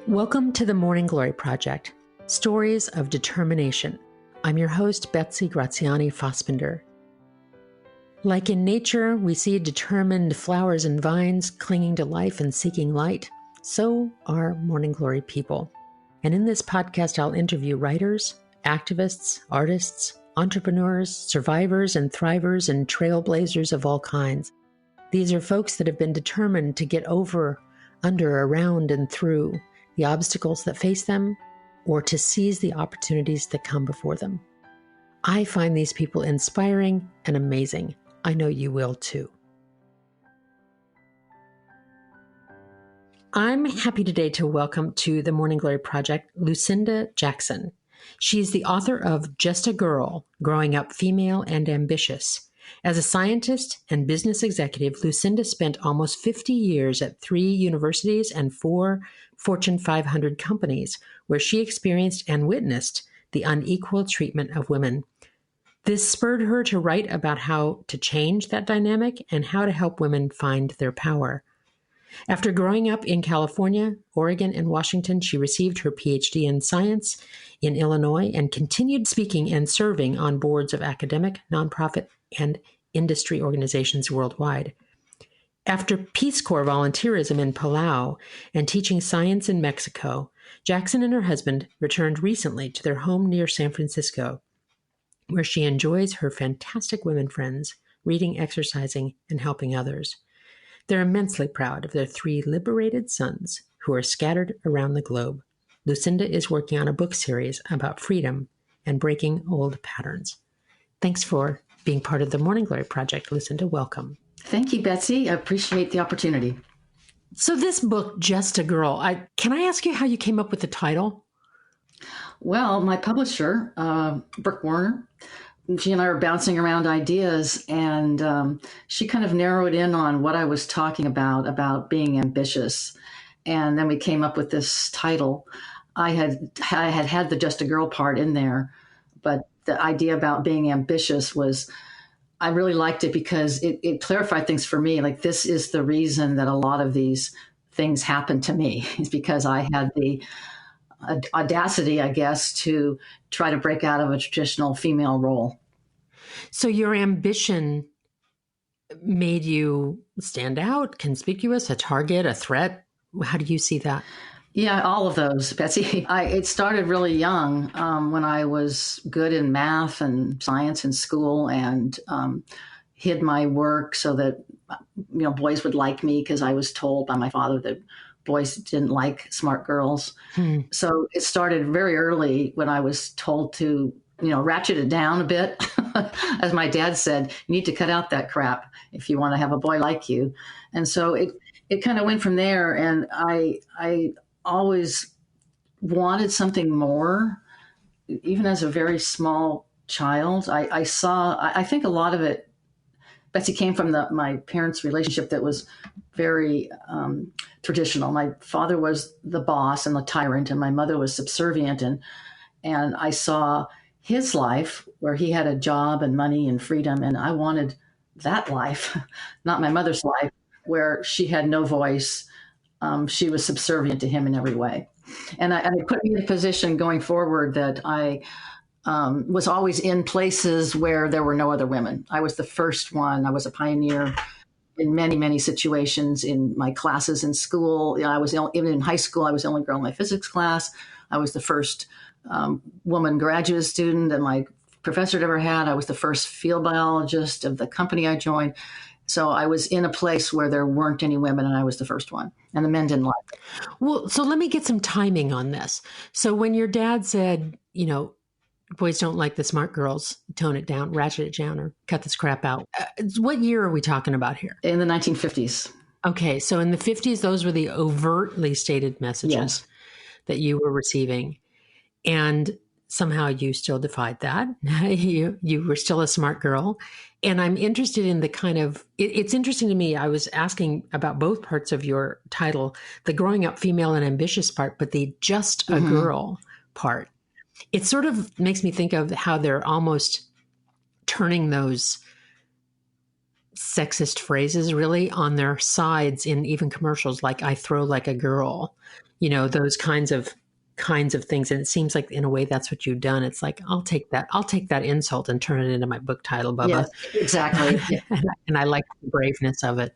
Welcome to the Morning Glory Project, Stories of Determination. I'm your host, Betsy Graziani Fossbender. Like in nature, we see determined flowers and vines clinging to life and seeking light. So are Morning Glory people. And in this podcast, I'll interview writers, activists, artists, entrepreneurs, survivors and thrivers, and trailblazers of all kinds. These are folks that have been determined to get over, under, around, and through the obstacles that face them, or to seize the opportunities that come before them. I find these people inspiring and amazing. I know you will too. I'm happy today to welcome to the Morning Glory Project, Lucinda Jackson. She's the author of Just a Girl, Growing Up Female and Ambitious. As a scientist and business executive, Lucinda spent almost 50 years at 3 universities and 4 Fortune 500 companies, where she experienced and witnessed the unequal treatment of women. This spurred her to write about how to change that dynamic and how to help women find their power. After growing up in California, Oregon, and Washington, she received her Ph.D. in science in Illinois and continued speaking and serving on boards of academic, nonprofit, and industry organizations worldwide. After Peace Corps volunteerism in Palau and teaching science in Mexico, Jackson and her husband returned recently to their home near San Francisco, where she enjoys her fantastic women friends, reading, exercising, and helping others. They're immensely proud of their 3 liberated sons who are scattered around the globe. Lucinda is working on a book series about freedom and breaking old patterns. Thanks for being part of the Morning Glory Project, Lucinda. Welcome. Thank you, Betsy. I appreciate the opportunity. So this book, Just a Girl, can I ask you how you came up with the title? Well, my publisher, Brooke Warner, she and I were bouncing around ideas, and she kind of narrowed in on what I was talking about being ambitious. And then we came up with this title. I had the Just a Girl part in there, but the idea about being ambitious was, I really liked it because it clarified things for me. Like, this is the reason that a lot of these things happen to me, is because I had the audacity, I guess, to try to break out of a traditional female role. So your ambition made you stand out, conspicuous, a target, a threat. How do you see that? Yeah, all of those, Betsy. It started really young when I was good in math and science in school, and hid my work so that boys would like me, because I was told by my father that boys didn't like smart girls. So it started very early when I was told to ratchet it down a bit. As my dad said, you need to cut out that crap if you want to have a boy like you. And so it kind of went from there, and I always wanted something more. Even as a very small child, I think a lot of it, Betsy, came from my parents' relationship that was very traditional. My father was the boss and the tyrant, and my mother was subservient. And I saw his life where he had a job and money and freedom, and I wanted that life, not my mother's life, where she had no voice. She was subservient to him in every way. And it put me in a position going forward that I was always in places where there were no other women. I was the first one. I was a pioneer in many, many situations in my classes in school. Even in high school, I was the only girl in my physics class. I was the first woman graduate student that my professor had ever had. I was the first field biologist of the company I joined. So I was in a place where there weren't any women, and I was the first one, and the men didn't like it. Well, so let me get some timing on this. So when your dad said, boys don't like the smart girls, tone it down, ratchet it down, or cut this crap out, what year are we talking about here? In the 1950s. Okay. So in the 50s, those were the overtly stated messages that you were receiving. And somehow you still defied that. You were still a smart girl. And I'm interested in the kind of, it's interesting to me. I was asking about both parts of your title, the growing up female and ambitious part, but the just a girl part. It sort of makes me think of how they're almost turning those sexist phrases really on their sides in even commercials, like "I throw like a girl," those kinds of things. And it seems like in a way that's what you've done. It's like, I'll take that insult and turn it into my book title, Bubba. Yes, exactly. And I like the braveness of it.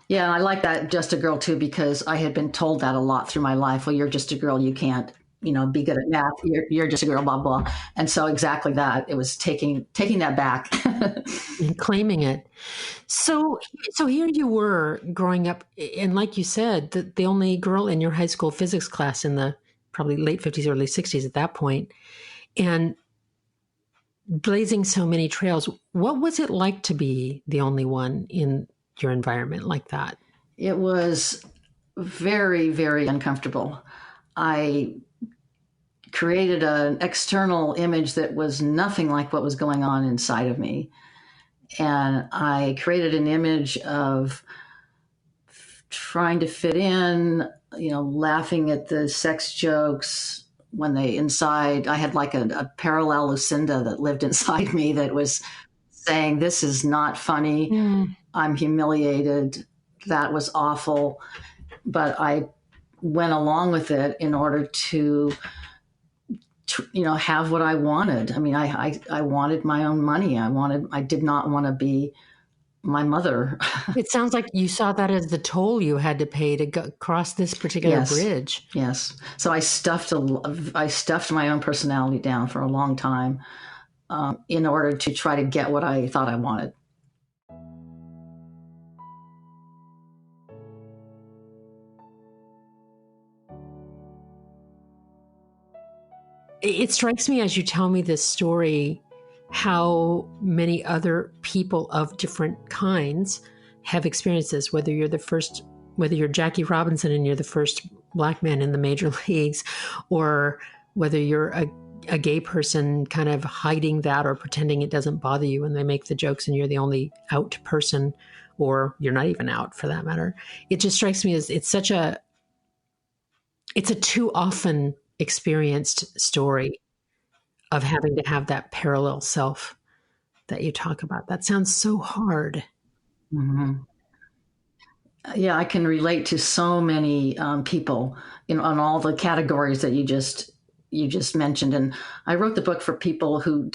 Yeah, I like that, just a girl too, because I had been told that a lot through my life. Well, you're just a girl. You can't, be good at math. You're just a girl, blah, blah. And so exactly that. It was taking that back. And claiming it. So here you were growing up, and like you said, the only girl in your high school physics class in the probably late 50s, early 60s at that point, and blazing so many trails. What was it like to be the only one in your environment like that? It was very, very uncomfortable. I created an external image that was nothing like what was going on inside of me. And I created an image of trying to fit in, laughing at the sex jokes when I had like a parallel Lucinda that lived inside me that was saying, this is not funny. I'm humiliated. That was awful. But I went along with it in order to have what I wanted. I mean, I wanted my own money. I did not want to be my mother. It sounds like you saw that as the toll you had to pay to cross this particular bridge. Yes. So I stuffed my own personality down for a long time in order to try to get what I thought I wanted. It strikes me as you tell me this story how many other people of different kinds have experienced this, whether you're Jackie Robinson and you're the first Black man in the major leagues, or whether you're a gay person kind of hiding that or pretending it doesn't bother you when they make the jokes and you're the only out person, or you're not even out for that matter. It just strikes me as it's a too often experienced story of having to have that parallel self that you talk about. That sounds so hard. Mm-hmm. Yeah, I can relate to so many people, on all the categories that you just mentioned. And I wrote the book for people who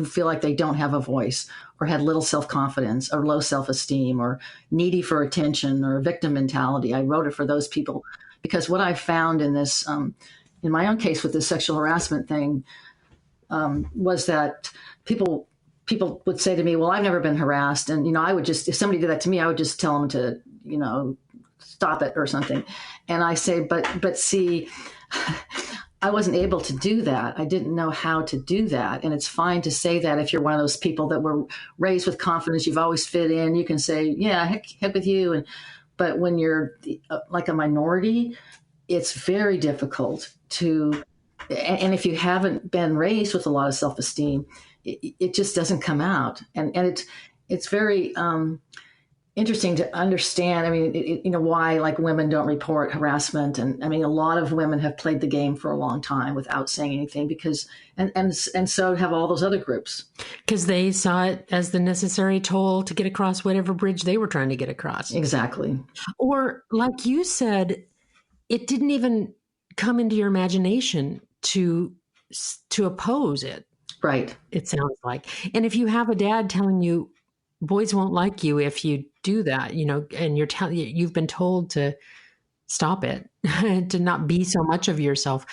feel like they don't have a voice, or had little self-confidence, or low self-esteem, or needy for attention, or victim mentality. I wrote it for those people because what I found in this, in my own case with the sexual harassment thing, was that people would say to me, well, I've never been harassed. And, I would just, if somebody did that to me, I would just tell them to, stop it or something. And I say, but see, I wasn't able to do that. I didn't know how to do that. And it's fine to say that if you're one of those people that were raised with confidence, you've always fit in, you can say, yeah, heck with you. But when you're like a minority, it's very difficult to, and if you haven't been raised with a lot of self-esteem, it just doesn't come out. And it's very interesting to understand. I mean, why like women don't report harassment. And I mean, a lot of women have played the game for a long time without saying anything because, and so have all those other groups. Because they saw it as the necessary toll to get across whatever bridge they were trying to get across. Exactly. Or like you said, it didn't even come into your imagination to oppose it. Right. It sounds like. And if you have a dad telling you boys won't like you if you do that, and you've been told to stop it, to not be so much of yourself.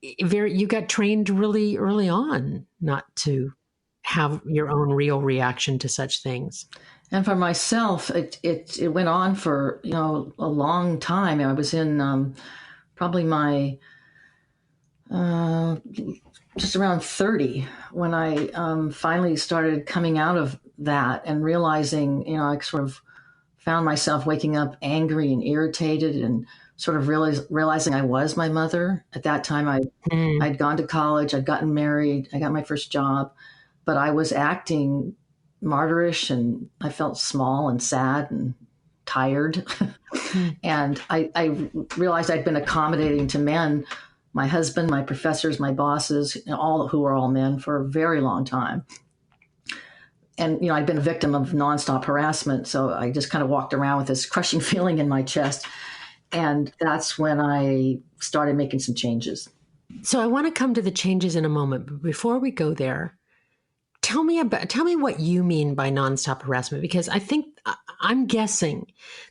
You got trained really early on not to have your own real reaction to such things. And for myself, it went on for, a long time. I was in probably my just around 30 when I finally started coming out of that and realizing, I sort of found myself waking up angry and irritated and sort of realizing I was my mother. At that time, I'd gone to college, I'd gotten married, I got my first job, but I was acting martyrish and I felt small and sad and tired. And I realized I'd been accommodating to men, my husband, my professors, my bosses, all who were all men for a very long time. And, I'd been a victim of nonstop harassment. So I just kind of walked around with this crushing feeling in my chest. And that's when I started making some changes. So I want to come to the changes in a moment, but before we go there, tell me what you mean by nonstop harassment, because I'm guessing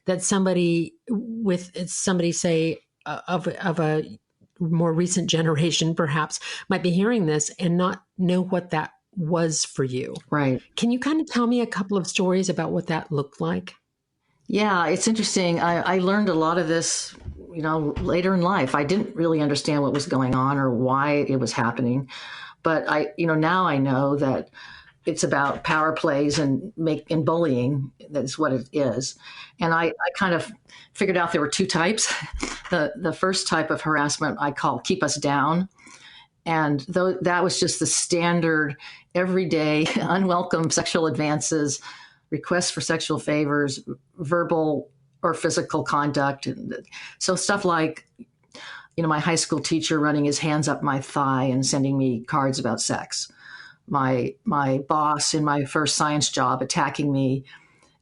that somebody say of a more recent generation perhaps might be hearing this and not know what that was for you. Right. Can you kind of tell me a couple of stories about what that looked like? Yeah, it's interesting. I learned a lot of this, later in life. I didn't really understand what was going on or why it was happening. But now I know that it's about power plays and bullying. That's what it is. And I kind of figured out there were two types. The first type of harassment I call keep us down. And that was just the standard, everyday, unwelcome sexual advances, requests for sexual favors, verbal or physical conduct. So stuff like, my high school teacher running his hands up my thigh and sending me cards about sex. My boss in my first science job attacking me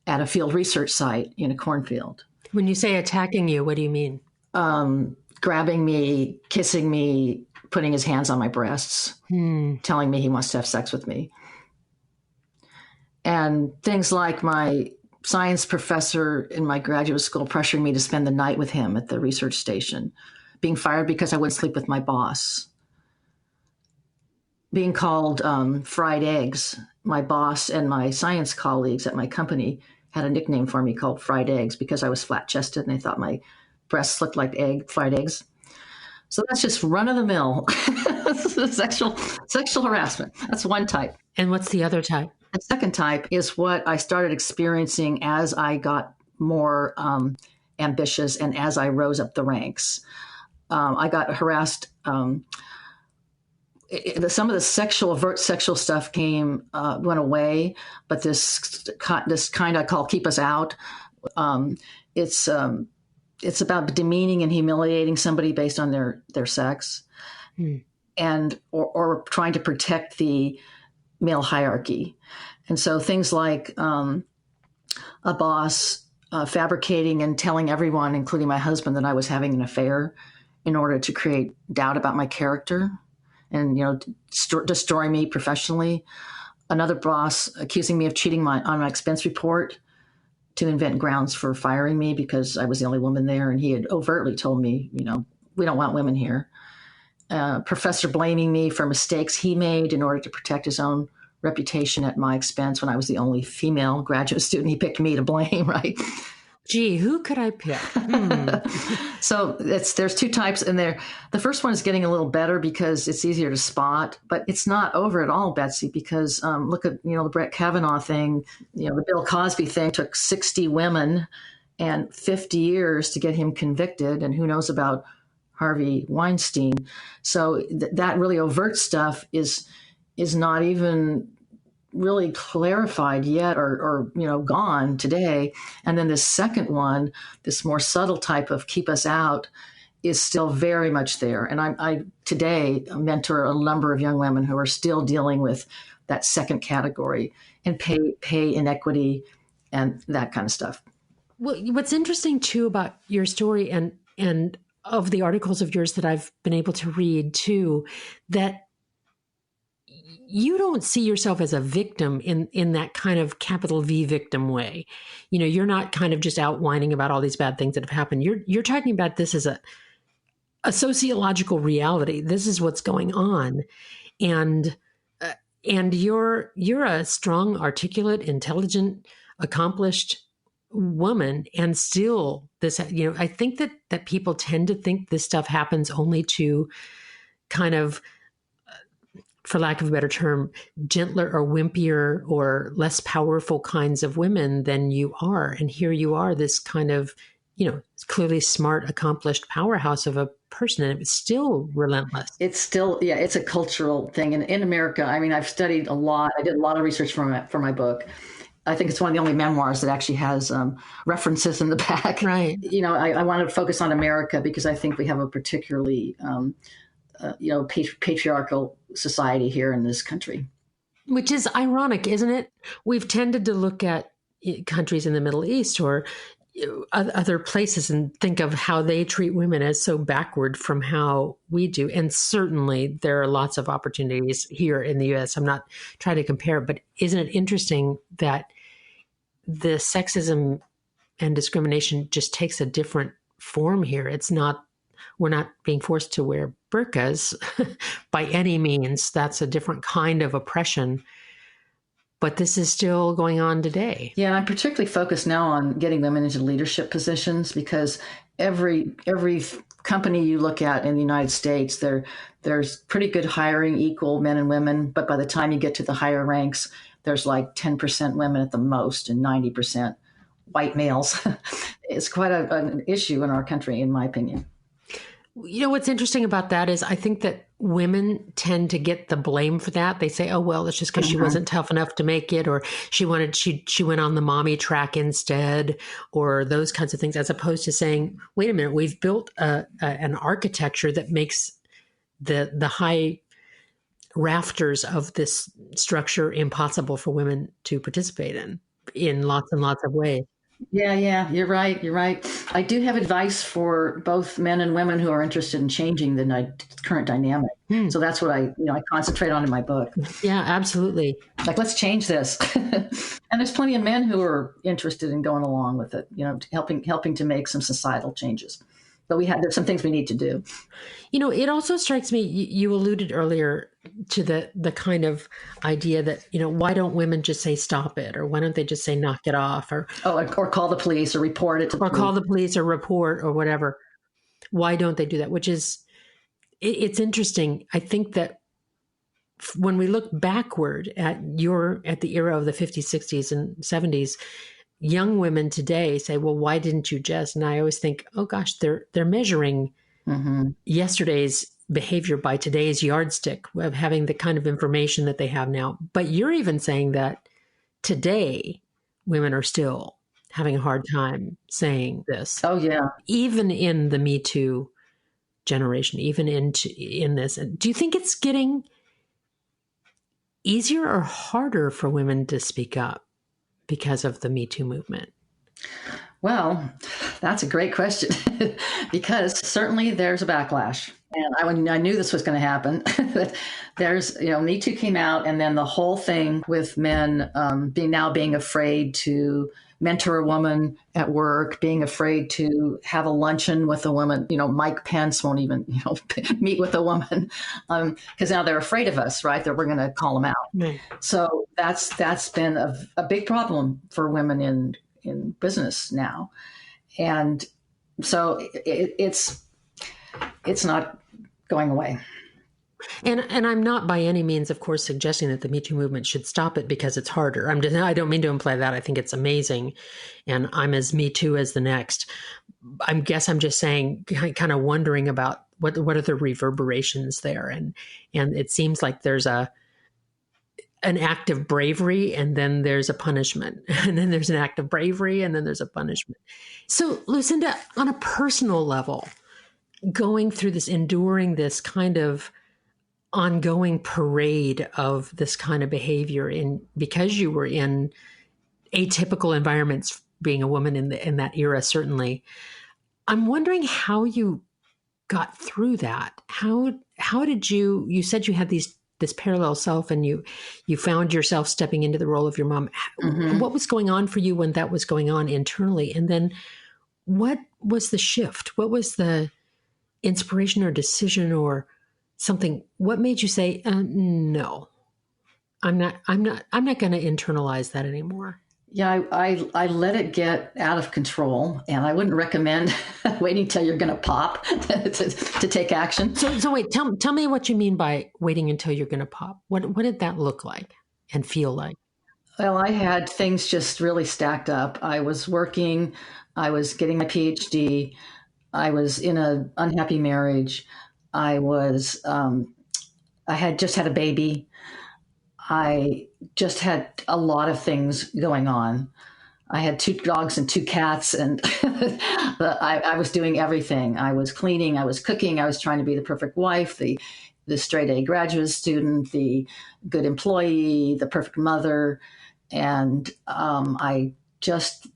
at a field research site in a cornfield. When you say attacking you, what do you mean? Grabbing me, kissing me, putting his hands on my breasts, telling me he wants to have sex with me. And things like my science professor in my graduate school pressuring me to spend the night with him at the research station, being fired because I wouldn't sleep with my boss, being called fried eggs. My boss and my science colleagues at my company had a nickname for me called fried eggs because I was flat-chested and they thought my breasts looked like fried eggs. So that's just run-of-the-mill sexual harassment. That's one type. And what's the other type? The second type is what I started experiencing as I got more ambitious and as I rose up the ranks. I got harassed. Some of the overt sexual stuff went away, but this kind I call keep us out. It's about demeaning and humiliating somebody based on their sex, and or trying to protect the male hierarchy. And so things like a boss fabricating and telling everyone, including my husband, that I was having an affair in order to create doubt about my character and, destroy me professionally. Another boss accusing me of cheating on my expense report to invent grounds for firing me because I was the only woman there. And he had overtly told me, we don't want women here. Professor blaming me for mistakes he made in order to protect his own reputation at my expense when I was the only female graduate student. He picked me to blame, right? Gee, who could I pick? So there's two types in there. The first one is getting a little better because it's easier to spot, but it's not over at all, Betsy, because look at, the Brett Kavanaugh thing, the Bill Cosby thing took 60 women and 50 years to get him convicted. And who knows about Harvey Weinstein. So that really overt stuff is not even really clarified yet or gone today. And then this second one, this more subtle type of keep us out, is still very much there. And I today mentor a number of young women who are still dealing with that second category and pay inequity and that kind of stuff. Well, what's interesting too about your story and of the articles of yours that I've been able to read too, that you don't see yourself as a victim in that kind of capital V victim way. You're not kind of just out whining about all these bad things that have happened. You're talking about this as a sociological reality. This is what's going on. And you're a strong, articulate, intelligent, accomplished woman. And still this, I think that people tend to think this stuff happens only to kind of, for lack of a better term, gentler or wimpier or less powerful kinds of women than you are. And here you are, this kind of, clearly smart, accomplished powerhouse of a person, and it's still relentless. It's still, it's a cultural thing. And in America, I've studied a lot. I did a lot of research for my book. I think it's one of the only memoirs that actually has references in the back. Right. I wanted to focus on America because I think we have a particularly, patriarchal society here in this country. Which is ironic, isn't it? We've tended to look at countries in the Middle East or other places and think of how they treat women as so backward from how we do. And certainly there are lots of opportunities here in the US. I'm not trying to compare, but isn't it interesting that the sexism and discrimination just takes a different form here? It's not, we're not being forced to wear burqas by any means. That's a different kind of oppression. But this is still going on today. Yeah, I'm particularly focused now on getting women into leadership positions because every company you look at in the United States, there's pretty good hiring, equal men and women. But by the time you get to the higher ranks, there's like 10% women at the most and 90% white males. It's quite an issue in our country, in my opinion. You know, what's interesting about that is I think that women tend to get the blame for that. They say, oh, well, it's just because she wasn't tough enough to make it, or she went on the mommy track instead, or those kinds of things, as opposed to saying, wait a minute, we've built an architecture that makes the high rafters of this structure impossible for women to participate in lots and lots of ways. Yeah, you're right. You're right. I do have advice for both men and women who are interested in changing the current dynamic. So that's what I concentrate on in my book. Yeah, absolutely. Like, let's change this. And there's plenty of men who are interested in going along with it, helping to make some societal changes. But there's some things we need to do. You know, it also strikes me, you alluded earlier to the kind of idea that, why don't women just say stop it? Or why don't they just say knock it off? Or call the police or report it to the police. Or call the police or report or whatever. Why don't they do that? Which is, it's interesting. I think that when we look backward at the era of the 50s, 60s, and 70s, young women today say, well, why didn't you just? And I always think, oh gosh, they're measuring yesterday's behavior by today's yardstick of having the kind of information that they have now. But you're even saying that today women are still having a hard time saying this. Oh yeah. Even in the Me Too generation, even in this. Do you think it's getting easier or harder for women to speak up because of the Me Too movement? Well, that's a great question because certainly there's a backlash. And I knew this was going to happen. There's, Me Too came out, and then the whole thing with men being afraid to mentor a woman at work, being afraid to have a luncheon with a woman. Mike Pence won't even, meet with a woman because now they're afraid of us, right? That we're going to call them out. Right. So that's been a big problem for women in business now. And so it's not going away. And I'm not by any means, of course, suggesting that the Me Too movement should stop it because it's harder. I don't mean to imply that. I think it's amazing. And I'm as Me Too as the next. I'm just saying, kind of wondering about what are the reverberations there. And it seems like there's an act of bravery, and then there's a punishment, and then there's an act of bravery, and then there's a punishment. So, Lucinda, on a personal level, going through this, enduring this kind of ongoing parade of this kind of behavior because you were in atypical environments, being a woman in that era, certainly, I'm wondering how you got through that. How did you said you had this parallel self, and you found yourself stepping into the role of your mom. What was going on for you when that was going on internally? And then what was the shift? What was the inspiration or decision or something? What made you say, no, I'm not going to internalize that anymore? Yeah, I let it get out of control, and I wouldn't recommend waiting till you're going to pop to take action. So wait, tell me what you mean by waiting until you're going to pop. What did that look like and feel like? Well, I had things just really stacked up. I was working, I was getting my Ph.D., I was in an unhappy marriage, I had just had a baby. I just had a lot of things going on. I had 2 dogs and 2 cats, and I was doing everything. I was cleaning, I was cooking, I was trying to be the perfect wife, the the straight A graduate student, the good employee, the perfect mother. And I just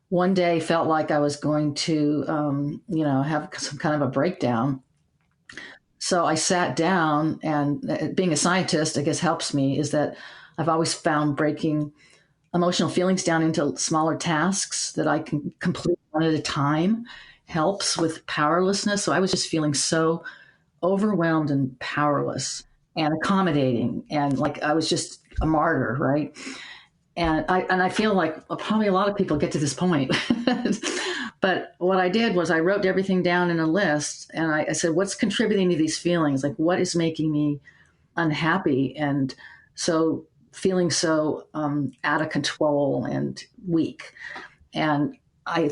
one day felt like I was going to, have some kind of a breakdown. So I sat down, and being a scientist, I guess, helps me is that I've always found breaking emotional feelings down into smaller tasks that I can complete one at a time helps with powerlessness. So I was just feeling so overwhelmed and powerless and accommodating, and like I was just a martyr, right? And I feel like probably a lot of people get to this point. But what I did was I wrote everything down in a list, and I said, what's contributing to these feelings? Like, what is making me unhappy and so feeling so out of control and weak? And I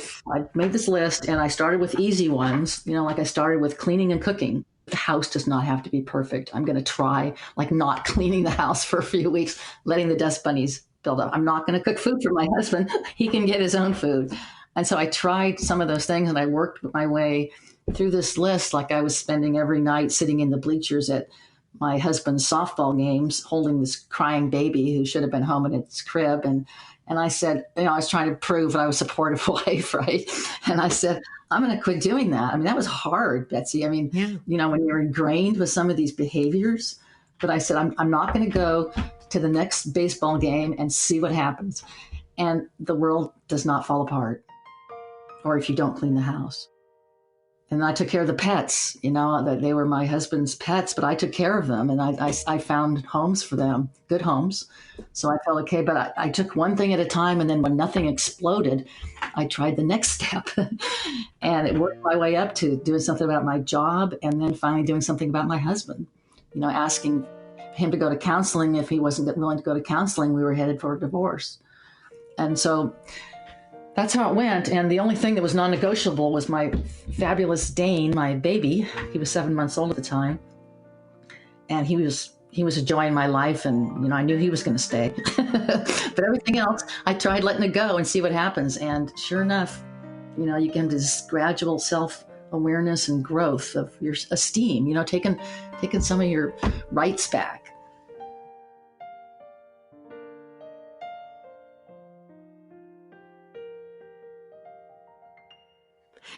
made this list, and I started with easy ones. Like I started with cleaning and cooking. The house does not have to be perfect. I'm going to try like not cleaning the house for a few weeks, letting the dust bunnies build up. I'm not going to cook food for my husband. He can get his own food. And so I tried some of those things, and I worked my way through this list like I was spending every night sitting in the bleachers at my husband's softball games, holding this crying baby who should have been home in its crib. And I said, I was trying to prove that I was a supportive wife, right? And I said, I'm going to quit doing that. I mean, that was hard, Betsy. I mean, when you're ingrained with some of these behaviors. But I said, I'm not going to go to the next baseball game and see what happens. And the world does not fall apart, or if you don't clean the house. And I took care of the pets, that they were my husband's pets, but I took care of them, and I found homes for them, good homes. So I felt okay, but I took one thing at a time, and then when nothing exploded, I tried the next step. And it worked my way up to doing something about my job, and then finally doing something about my husband, asking him to go to counseling. If he wasn't willing to go to counseling, we were headed for a divorce. And so that's how it went. And the only thing that was non-negotiable was my fabulous Dane, my baby. He was 7 months old at the time. And he was a joy in my life. And, I knew he was going to stay. But everything else, I tried letting it go and see what happens. And sure enough, you get into this gradual self-awareness and growth of your esteem, taking some of your rights back.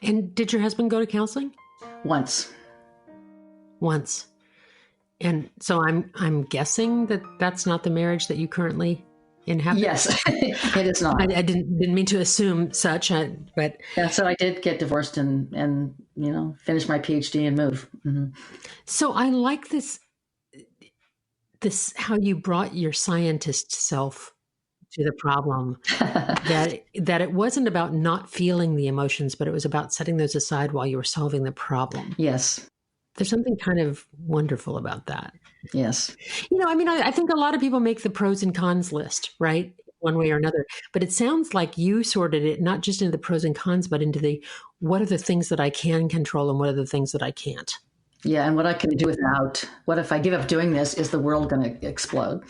And did your husband go to counseling? Once. And so I'm guessing that that's not the marriage that you currently inhabit. Yes, it is not. I didn't mean to assume such, but yeah. So I did get divorced and finish my Ph.D. and move. Mm-hmm. So I like this how you brought your scientist self to the problem, that it wasn't about not feeling the emotions, but it was about setting those aside while you were solving the problem. Yes. There's something kind of wonderful about that. Yes. I think a lot of people make the pros and cons list, right? One way or another. But it sounds like you sorted it not just into the pros and cons, but into the what are the things that I can control and what are the things that I can't. Yeah. And what I can do without. What if I give up doing this? Is the world going to explode?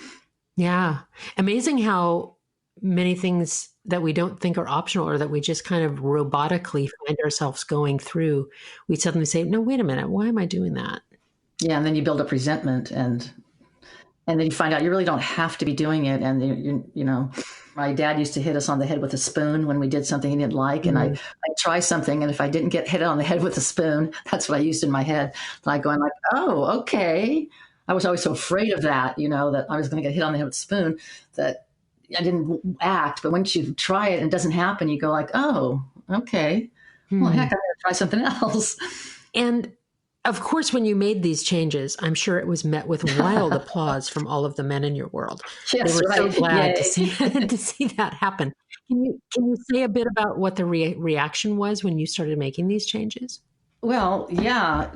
Yeah. Amazing how many things that we don't think are optional or that we just kind of robotically find ourselves going through, we suddenly say, no, wait a minute, why am I doing that? Yeah. And then you build up resentment and then you find out you really don't have to be doing it. And my dad used to hit us on the head with a spoon when we did something he didn't like. And I'd try something. And if I didn't get hit on the head with a spoon, that's what I used in my head. And I go, I'm like, oh, okay. I was always so afraid of that, that I was going to get hit on the head with a spoon, that I didn't act. But once you try it and it doesn't happen, you go like, oh, okay. Well, heck, I'm going to try something else. And of course, when you made these changes, I'm sure it was met with wild applause from all of the men in your world. Yes, they were right. so glad to see that happen. Can you say a bit about what the reaction was when you started making these changes? Well, yeah,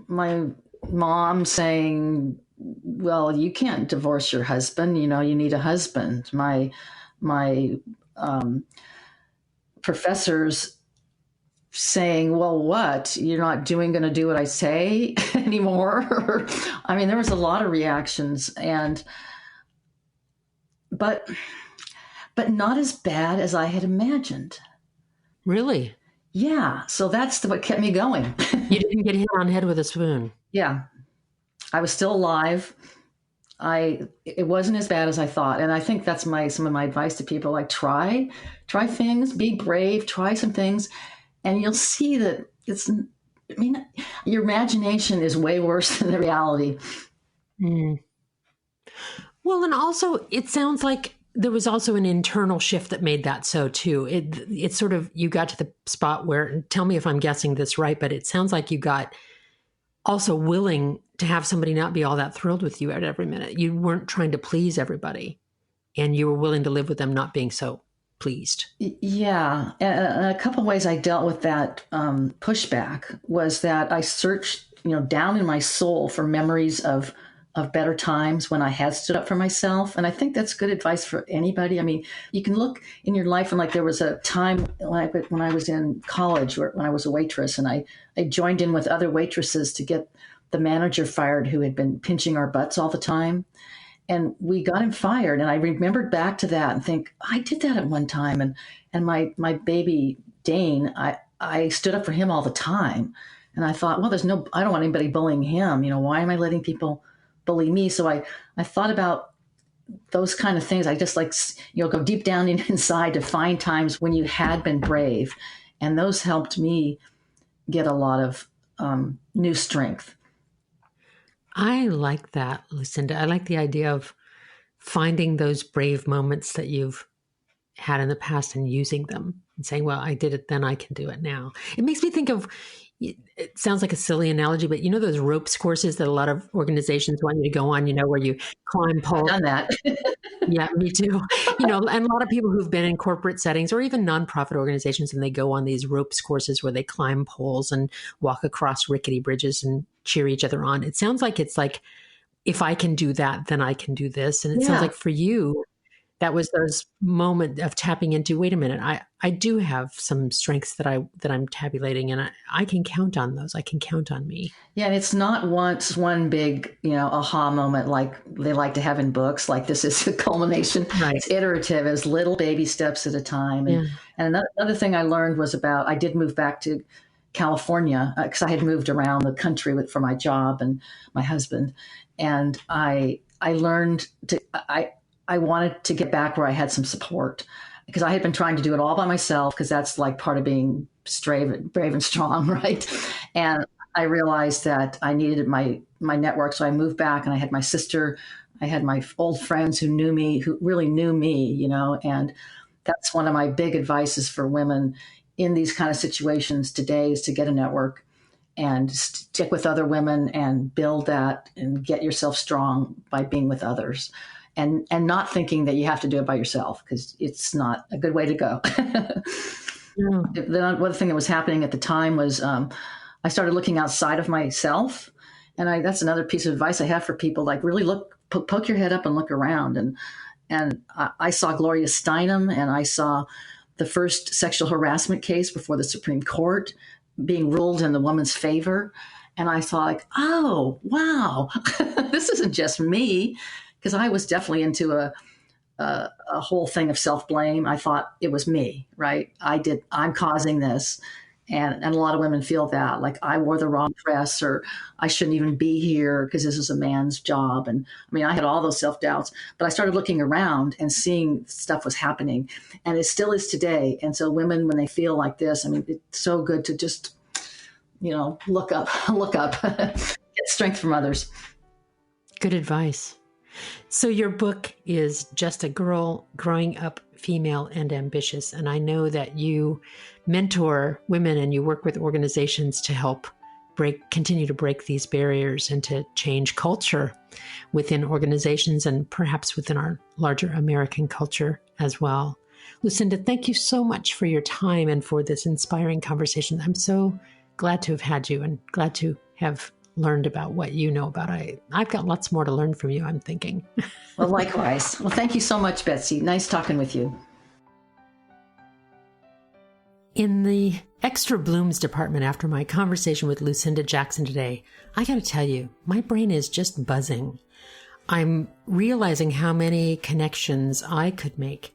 my mom saying, well, you can't divorce your husband. You need a husband. My professors saying, well, what? You're not going to do what I say anymore? I mean, there was a lot of reactions, but not as bad as I had imagined. Really? Yeah. So that's what kept me going. You didn't get hit on the head with a spoon. Yeah. I was still alive. It wasn't as bad as I thought. And I think that's some of my advice to people, like try things, be brave, try some things, and you'll see that I mean, your imagination is way worse than the reality. Mm. Well, and also it sounds like there was also an internal shift that made that so too. It's sort of, you got to the spot where, and tell me if I'm guessing this right, but it sounds like you got also willing to have somebody not be all that thrilled with you at every minute. You weren't trying to please everybody, and you were willing to live with them not being so pleased. Yeah. And a couple of ways I dealt with that pushback was that I searched, down in my soul for memories of better times when I had stood up for myself. And I think that's good advice for anybody. I mean, you can look in your life, and like there was a time when I was in college, when I was a waitress, and I joined in with other waitresses to get the manager fired who had been pinching our butts all the time. And we got him fired. And I remembered back to that and think, I did that at one time. And my baby Dane, I stood up for him all the time. And I thought, well, I don't want anybody bullying him. Why am I letting people bully me? So I thought about those kind of things. I just go deep down inside to find times when you had been brave. And those helped me get a lot of new strength. I like that, Lucinda. I like the idea of finding those brave moments that you've had in the past and using them and saying, well, I did it then, I can do it now. It makes me think of, it sounds like a silly analogy, but those ropes courses that a lot of organizations want you to go on, where you climb poles. I've done that. Yeah, me too. And a lot of people who've been in corporate settings or even nonprofit organizations, and they go on these ropes courses where they climb poles and walk across rickety bridges and cheer each other on. It sounds like it's like, if I can do that, then I can do this. And it sounds like for you, that was those moments of tapping into, wait a minute, I do have some strengths that I'm tabulating, and I can count on those. I can count on me. Yeah. And it's not one big, aha moment like they like to have in books. Like this is the culmination. Right. It's iterative, as little baby steps at a time. And another thing I learned was I did move back to California because I had moved around the country for my job and my husband. And I learned I wanted to get back where I had some support, because I had been trying to do it all by myself, because that's like part of being brave and strong, right? And I realized that I needed my network. So I moved back, and I had my sister, I had my old friends who knew me, who really knew me, and that's one of my big advices for women in these kind of situations today, is to get a network and stick with other women and build that and get yourself strong by being with others. And not thinking that you have to do it by yourself, because it's not a good way to go. The other thing that was happening at the time was I started looking outside of myself. And that's another piece of advice I have for people, like really poke your head up and look around. And I saw Gloria Steinem, and I saw the first sexual harassment case before the Supreme Court being ruled in the woman's favor. And I thought, oh, wow, this isn't just me. Because I was definitely into a whole thing of self-blame. I thought it was me, right? I'm causing this. And a lot of women feel that, like I wore the wrong dress, or I shouldn't even be here because this is a man's job. And I mean, I had all those self-doubts, but I started looking around and seeing stuff was happening, and it still is today. And so women, when they feel like this, I mean, it's so good to just, look up, get strength from others. Good advice. So your book is Just a Girl Growing Up Female and Ambitious. And I know that you mentor women and you work with organizations to help continue to break these barriers and to change culture within organizations and perhaps within our larger American culture as well. Lucinda, thank you so much for your time and for this inspiring conversation. I'm so glad to have had you and glad to have learned about what you know about. I've got lots more to learn from you, I'm thinking. Well, likewise. Well, thank you so much, Betsy. Nice talking with you. In the extra blooms department after my conversation with Lucinda Jackson today, I got to tell you, my brain is just buzzing. I'm realizing how many connections I could make.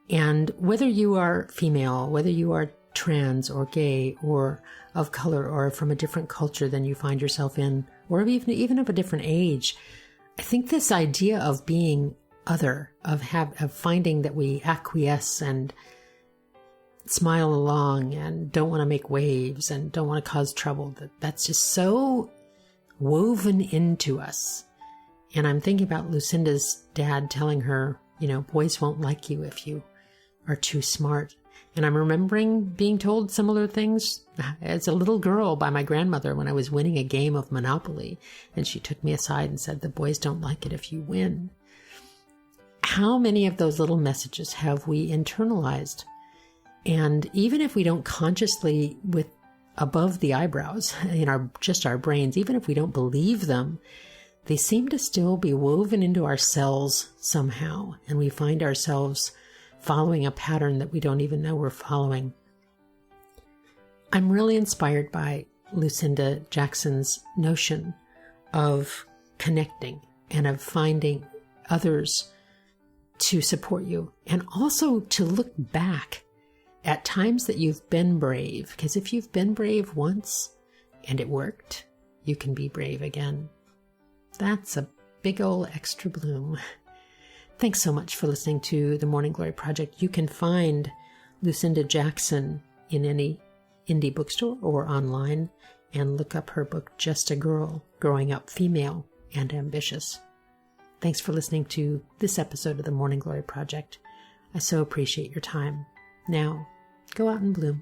And whether you are female, whether you are trans or gay or of color or from a different culture than you find yourself in, or even of a different age. I think this idea of being other, of finding that we acquiesce and smile along and don't want to make waves and don't want to cause trouble, that's just so woven into us. And I'm thinking about Lucinda's dad telling her, boys won't like you if you are too smart. And I'm remembering being told similar things as a little girl by my grandmother when I was winning a game of Monopoly. And she took me aside and said, the boys don't like it if you win. How many of those little messages have we internalized? And even if we don't consciously, with above the eyebrows in our brains, even if we don't believe them, they seem to still be woven into our cells somehow. And we find ourselves following a pattern that we don't even know we're following. I'm really inspired by Lucinda Jackson's notion of connecting and of finding others to support you, and also to look back at times that you've been brave. Because if you've been brave once and it worked, you can be brave again. That's a big old extra bloom. Thanks so much for listening to the Morning Glory Project. You can find Lucinda Jackson in any indie bookstore or online, and look up her book, Just a Girl, Growing Up Female and Ambitious. Thanks for listening to this episode of the Morning Glory Project. I so appreciate your time. Now, go out and bloom.